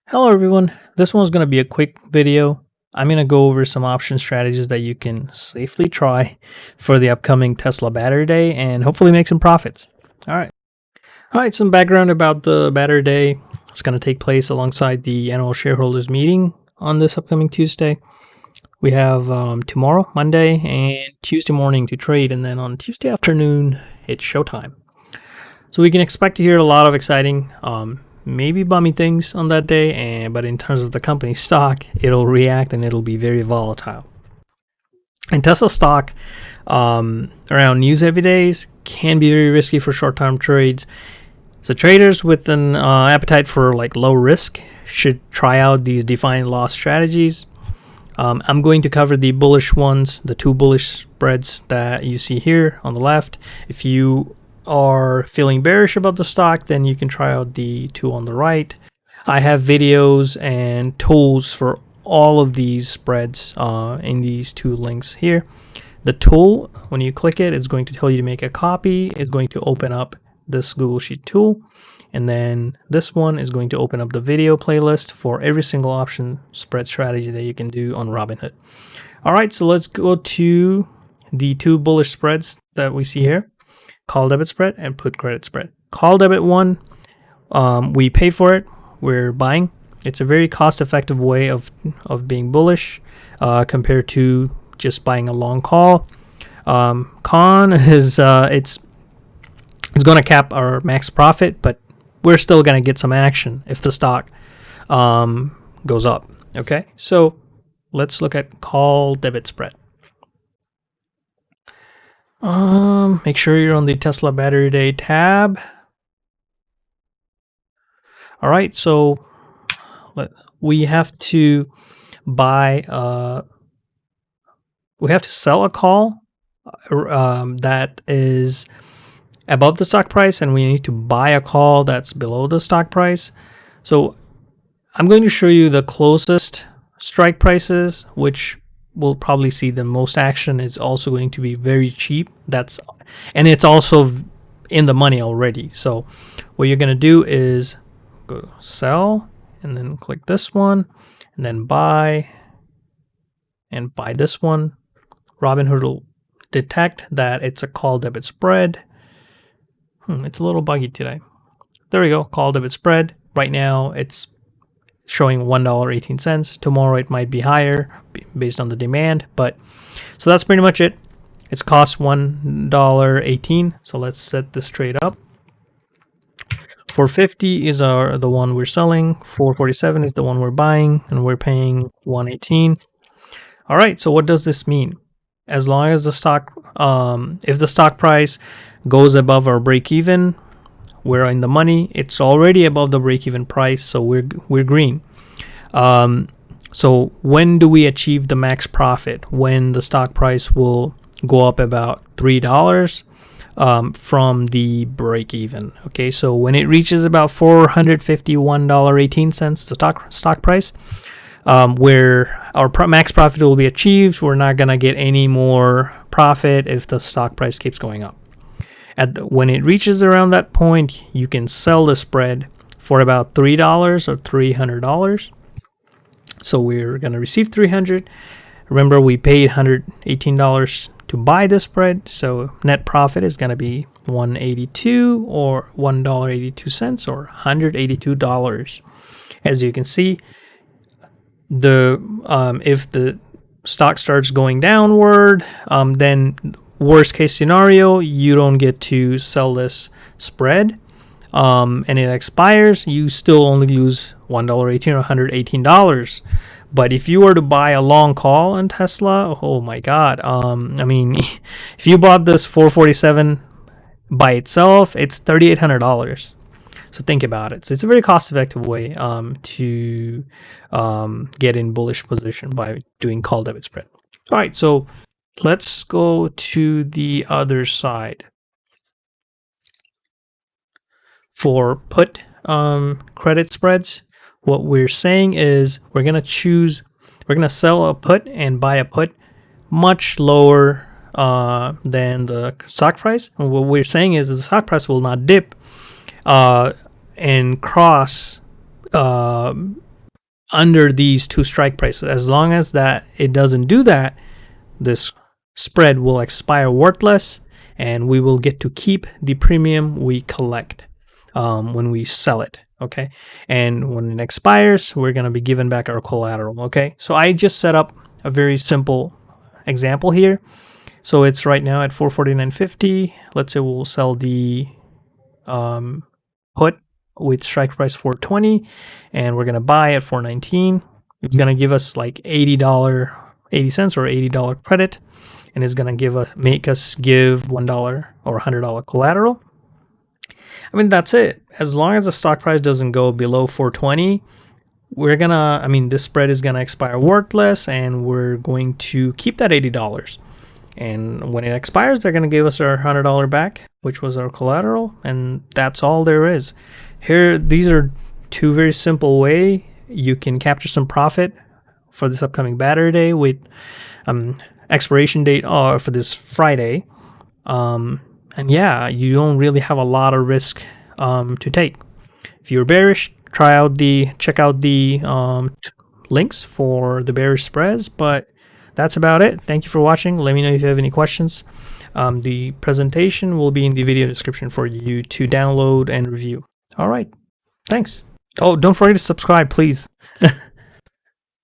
Hello everyone, this one's going to be a quick video. I'm going to go over some option strategies that you can safely try for the upcoming Tesla Battery Day and hopefully make some profits. Alright, some background about the Battery Day. It's going to take place alongside the annual shareholders meeting on this upcoming Tuesday. We have tomorrow, Monday, and Tuesday morning to trade, and then on Tuesday afternoon, it's showtime. So we can expect to hear a lot of exciting maybe bummy things on that day, but in terms of the company stock, it'll react and it'll be very volatile. And Tesla stock around news heavy days can be very risky for short-term trades. So traders with an appetite for like low risk should try out these define loss strategies. I'm going to cover the bullish ones, the two bullish spreads that you see here on the left. If you are feeling bearish about the stock, then you can try out the two on the right. I have videos and tools for all of these spreads in these two links here. The tool, when you click it, it's going to tell you to make a copy. It's going to open up this Google Sheet tool, and then this one is going to open up the video playlist for every single option spread strategy that you can do on Robinhood. All right, so let's go to the two bullish spreads that we see here. Call debit spread and put credit spread. Call debit one, we pay for it, we're buying. It's a very cost-effective way of being bullish compared to just buying a long call. Con is it's going to cap our max profit, but we're still going to get some action if the stock goes up. Okay, so let's look at call debit spread. Make sure you're on the Tesla Battery Day tab. All right, so we have to buy. We have to sell a call that is above the stock price, and we need to buy a call that's below the stock price. So I'm going to show you the closest strike prices, which we'll probably see the most action. Is also going to be very cheap. And it's also in the money already. So what you're going to do is go to sell and then click this one and then buy and buy this one. Robinhood will detect that it's a call debit spread. It's a little buggy today. There we go, call debit spread. Right now it's showing $1.18. Tomorrow it might be higher based on the demand, but so that's pretty much it. It's cost $1.18. So let's set this trade up. 450 is the one we're selling. 447 is the one we're buying, and we're paying 118. All right. So what does this mean? As long as the stock, if the stock price goes above our break even, we're in the money. It's already above the break-even price, so we're green. So when do we achieve the max profit? When the stock price will go up about $3 from the break-even. Okay, so when it reaches about $451.18, the stock price, where our max profit will be achieved, we're not gonna get any more profit if the stock price keeps going up. When it reaches around that point, you can sell the spread for about $3 or $300. So we're going to receive $300. Remember, we paid $118 to buy the spread, so net profit is going to be $1.82 or $1.82 or $182. As you can see, if the stock starts going downward, then worst case scenario, you don't get to sell this spread, and it expires. You still only lose $1.18 or $118. But if you were to buy a long call on Tesla, oh my God! I mean, if you bought this 447 by itself, it's $3,800. So think about it. So it's a very cost-effective way to get in bullish position by doing call debit spread. All right, so let's go to the other side. For put credit spreads, what we're saying is we're going to sell a put and buy a put much lower than the stock price. And what we're saying is the stock price will not dip and cross under these two strike prices. As long as that it doesn't do that, this spread will expire worthless, and we will get to keep the premium we collect when we sell it. Okay, and when it expires, we're going to be given back our collateral. Okay, so I just set up a very simple example here. So it's right now at 449.50. Let's say we'll sell the put with strike price 420, and we're going to buy at 419. It's going to give us like $80, 80 cents or $80 credit, and it's going to make us give $1 or $100 collateral. I mean, that's it. As long as the stock price doesn't go below 420, this spread is gonna expire worthless, and we're going to keep that $80. And when it expires, they're gonna give us our $100 back, which was our collateral, and that's all there is. Here, these are two very simple ways you can capture some profit for this upcoming Battery Day with expiration date for this Friday. And yeah, you don't really have a lot of risk to take. If you're bearish, check out the links for the bearish spreads. But that's about it. Thank you for watching. Let me know if you have any questions. The presentation will be in the video description for you to download and review. All right. Thanks. Oh, don't forget to subscribe, please.